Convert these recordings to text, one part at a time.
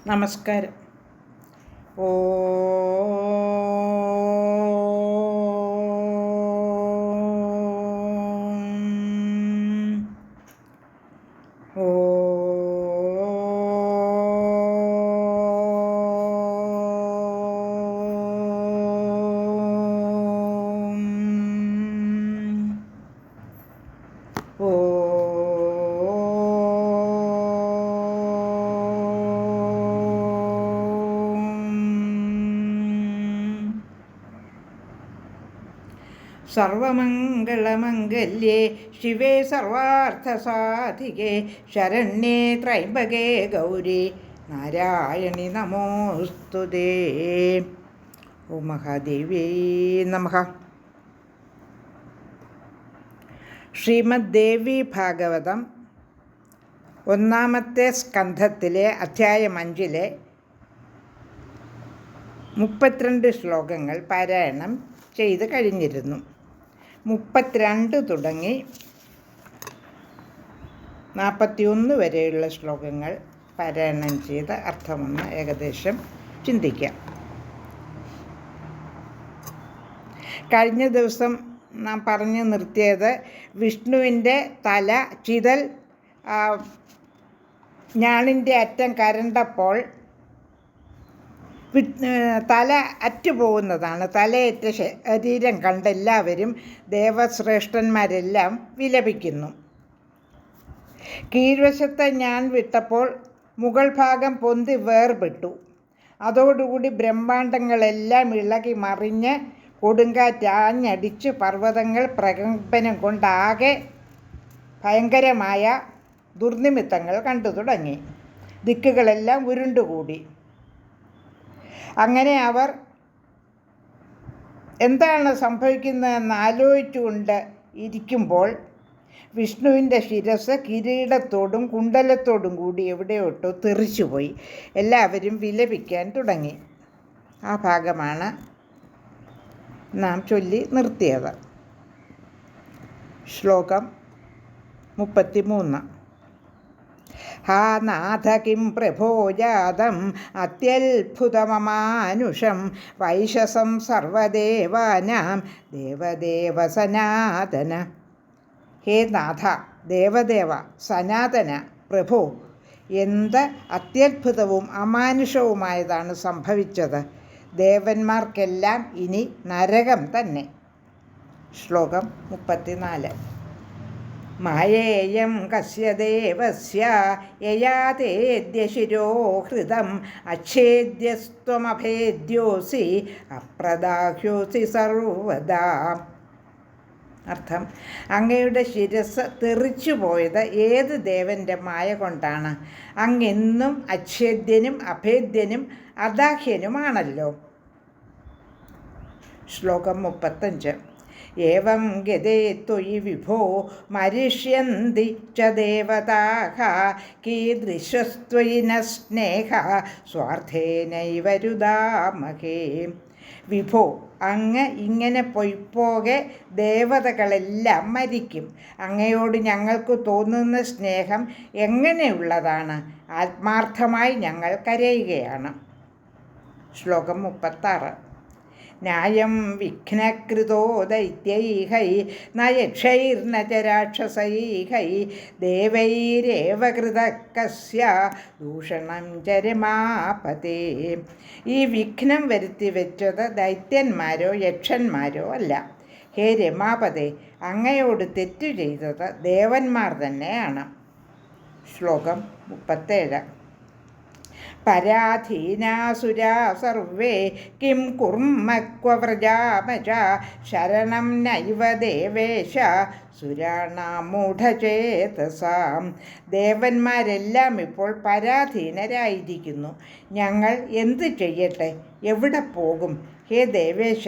നമസ്കാരം. ഓ ഓ സർവമംഗളമംഗല്യേ ശിവേ സർവാർത്ഥസാധികേ ശരണ്യേ ത്രയംബകേ ഗൗരി നാരായണി നമോസ്തുതേ. ഓം മഹാദേവ്യേ നമഃ. ശ്രീമദ് ദേവി ഭാഗവതം 1-ാമത്തെ സ്കന്ധത്തിലെ അധ്യായം 5-ലെ 32 ശ്ലോകങ്ങൾ പാരായണം ചെയ്ത് കഴിഞ്ഞിരുന്നു. 32 തുടങ്ങി 41 വരെയുള്ള ശ്ലോകങ്ങൾ പാരായണം ചെയ്ത് അർത്ഥമൊന്ന് ഏകദേശം ചിന്തിക്കാം. കഴിഞ്ഞ ദിവസം നാം പറഞ്ഞു നിർത്തിയത് വിഷ്ണുവിൻ്റെ തല ചിതൽ ഞാണിൻ്റെ അറ്റം കരണ്ടപ്പോൾ തല അറ്റുപോകുന്നതാണ്. തലയേറ്റ ശരീരം കണ്ട് എല്ലാവരും ദേവശ്രേഷ്ഠന്മാരെല്ലാം വിലപിക്കുന്നു. കീഴ്വശത്തെ ഞാൻ വിട്ടപ്പോൾ മുകൾ ഭാഗം പൊന്തി വേർപെട്ടു. അതോടുകൂടി ബ്രഹ്മാണ്ടങ്ങളെല്ലാം ഇളകി മറിഞ്ഞ് കൊടുങ്കാറ്റാഞ്ഞടിച്ച് പർവ്വതങ്ങൾ പ്രകമ്പനം കൊണ്ടാകെ ഭയങ്കരമായ ദുർനിമിത്തങ്ങൾ കണ്ടു തുടങ്ങി. ദിക്കുകളെല്ലാം ഉരുണ്ടുകൂടി. അങ്ങനെ അവർ എന്താണ് സംഭവിക്കുന്നതെന്ന് ആലോചിച്ചുകൊണ്ട് ഇരിക്കുമ്പോൾ വിഷ്ണുവിൻ്റെ ശിരസ് കിരീടത്തോടും കുണ്ടലത്തോടും കൂടി എവിടെയോട്ടോ തെറിച്ചുപോയി. എല്ലാവരും വിലപിക്കാൻ തുടങ്ങി. ആ ഭാഗമാണ് നാം ചൊല്ലി നിർത്തിയത്. ശ്ലോകം 33. ഹാ നാഥ കിം പ്രഭോ ജാതം അത്യത്ഭുതമമാനുഷം വൈശസം സർവദേവാനാം ദേവദേവ സനാതന. ഹേ നാഥ, ദേവദേവ, സനാതന, പ്രഭോ, എന്ത് അത്യത്ഭുതവും അമാനുഷവുമായതാണ് സംഭവിച്ചത്. ദേവന്മാർക്കെല്ലാം ഇനി നരകം തന്നെ. ശ്ലോകം 34. മായേയം കസ്യ ദേവസ്യ യയാതേദ്യ ശിരോഹൃതം അച്ഛേദ്യസ്ത്വമഭേദ്യോസി അപ്രദാഹ്യോസി സർവദാ. അർത്ഥം: അങ്ങയുടെ ശിരസ് തെറിച്ചു പോയത് ഏത് ദേവൻ്റെ മായ കൊണ്ടാണ്? അങ്ങെന്നും അച്ഛേദ്യനും അഭേദ്യനും അദാഹ്യനുമാണല്ലോ. ശ്ലോകം 35. ഏവം ഗതേ ത്വയി വിഭോ മരിഷ്യന്തി ച ദേവതാഃ കീദൃശസ്ത്വയി ന സ്നേഹഃ സ്വാർത്ഥേനൈവ രുദാമഹേ. വിഭോ, അങ്ങ് ഇങ്ങനെ പൊയ്പോകെ ദേവതകളെല്ലാം മരിക്കും. അങ്ങയോട് ഞങ്ങൾക്ക് തോന്നുന്ന സ്നേഹം എങ്ങനെയുള്ളതാണ്? ആത്മാർത്ഥമായി ഞങ്ങൾ കരയുകയാണ്. ശ്ലോകം 36. ന്യായം വിഘ്നകൃതോ ദൈത്യൈഹൈ ന യക്ഷൈർന ച രാക്ഷസൈഹൈ ദേവൈരേവ കൃതഃ കസ്യ ദൂഷണം ച രമാപതേ. ഈ വിഘ്നം വരുത്തി വെച്ചത് ദൈത്യന്മാരോ യക്ഷന്മാരോ അല്ല. ഹേ രമാപതേ, അങ്ങയോട് തെറ്റു ചെയ്തത് ദേവന്മാർ തന്നെയാണ്. ശ്ലോകം 37. പരാധീനാസുരാ സർവേ കിം കുർമ്മ ക്വ വ്രജാമച ശരണം നൈവ ദേവേശ സുരാണാം മൂഢചേതസാം. ദേവന്മാരെല്ലാം ഇപ്പോൾ പരാധീനരായിരിക്കുന്നു. ഞങ്ങൾ എന്തു ചെയ്യട്ടെ? എവിടെ പോകും? ഹേ ദേവേശ,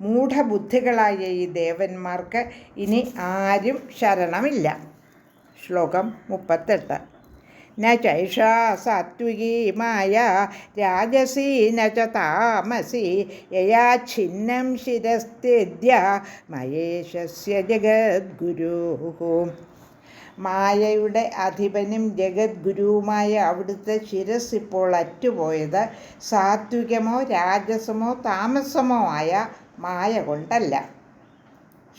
മൂഢബുദ്ധികളായ ഈ ദേവന്മാർക്ക് ഇനി ആരും ശരണമില്ല. ശ്ലോകം 38. ന ചൈഷാ സാത്വികീ മായ രാജസീ ന ച താമസി യയാ ഛിന്നം ശിരസ്തേദ്യ മഹേശസ്യ ജഗദ്ഗുരുഃ. മായയുടെ അധിപനും ജഗദ്ഗുരുവുമായ അവിടുത്തെ ശിരസ് ഇപ്പോൾ അറ്റുപോയത് സാത്വികമോ രാജസമോ താമസമോ ആയ മായ കൊണ്ടല്ല.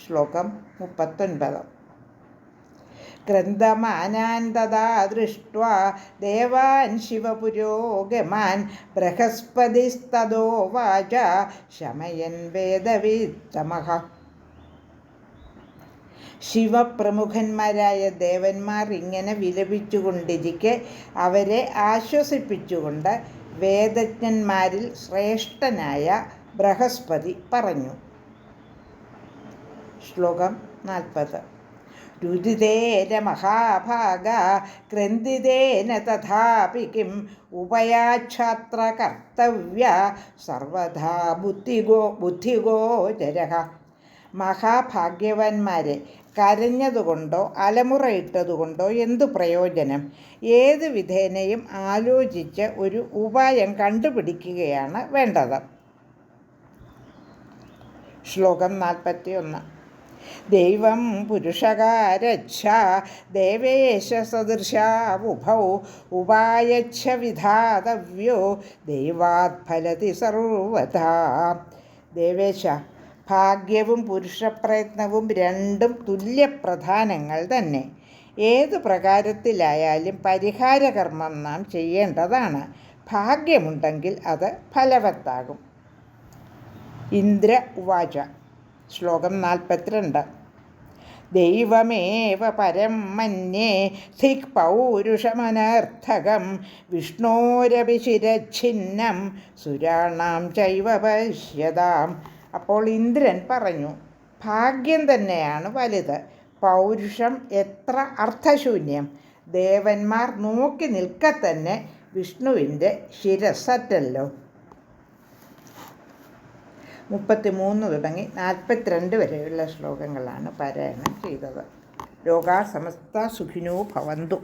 ശ്ലോകം 39. ഗ്രന്ഥമാനാൻ തഥാ ദൃഷ്ട്വാ ദേവാൻ ശിവപുരോഗമാൻ ബൃഹസ്പതിസ്തതോ വാച ശമയൻ വേദവിത്തമഃ. ശിവപ്രമുഖന്മാരായ ദേവന്മാർ ഇങ്ങനെ വിലപിച്ചുകൊണ്ടിരിക്കെ അവരെ ആശ്വസിപ്പിച്ചുകൊണ്ട് വേദജ്ഞന്മാരിൽ ശ്രേഷ്ഠനായ ബൃഹസ്പതി പറഞ്ഞു. ശ്ലോകം 40. രുദിതേന മഹാഭാഗ ഗ്രന്ഥിതേന തഥാപി കിം ഉപയാച്ഛാത്ര കർത്തവ്യ സർവഥാ ബുദ്ധിഗോചരഃ. മഹാഭാഗ്യവാന്മാരെ, കരഞ്ഞതുകൊണ്ടോ അലമുറയിട്ടതുകൊണ്ടോ എന്തു പ്രയോജനം? ഏത് വിധേനയും ആലോചിച്ച് ഒരു ഉപായം കണ്ടുപിടിക്കുകയാണ് വേണ്ടത്. ശ്ലോകം 41. ദൈവം പുരുഷകാരച്ഛ ദേവേശ സദൃശാവുഭൗ ഉപായച്ഛ വിധാതവ്യോ ദൈവാത് ഫലതി സർവഥാ. ദേവേശ, ഭാഗ്യവും പുരുഷപ്രയത്നവും രണ്ടും തുല്യപ്രധാനങ്ങൾ തന്നെ. ഏതു പ്രകാരത്തിലായാലും പരിഹാരകർമ്മം നാം ചെയ്യേണ്ടതാണ്. ഭാഗ്യമുണ്ടെങ്കിൽ അത് ഫലവത്താകും. ഇന്ദ്ര ഉവാച. ശ്ലോകം 42. ദൈവമേവ പരം മന്യേ ധിക് പൗരുഷമനർത്ഥകം വിഷ്ണോരപി ശിരച്ഛിന്നം സുരാണാം ചൈവ പശ്യതാം. അപ്പോൾ ഇന്ദ്രൻ പറഞ്ഞു, ഭാഗ്യം തന്നെയാണ് വലുത്. പൗരുഷം എത്ര അർത്ഥശൂന്യം. ദേവന്മാർ നോക്കി നിൽക്കത്തന്നെ വിഷ്ണുവിൻ്റെ ശിരസ്സറ്റല്ലോ. 33 തുടങ്ങി 42 വരെയുള്ള ശ്ലോകങ്ങളാണ് പാരായണം ചെയ്തത്. ലോകാ സമസ്ത സുഖിനോ ഭവന്തു.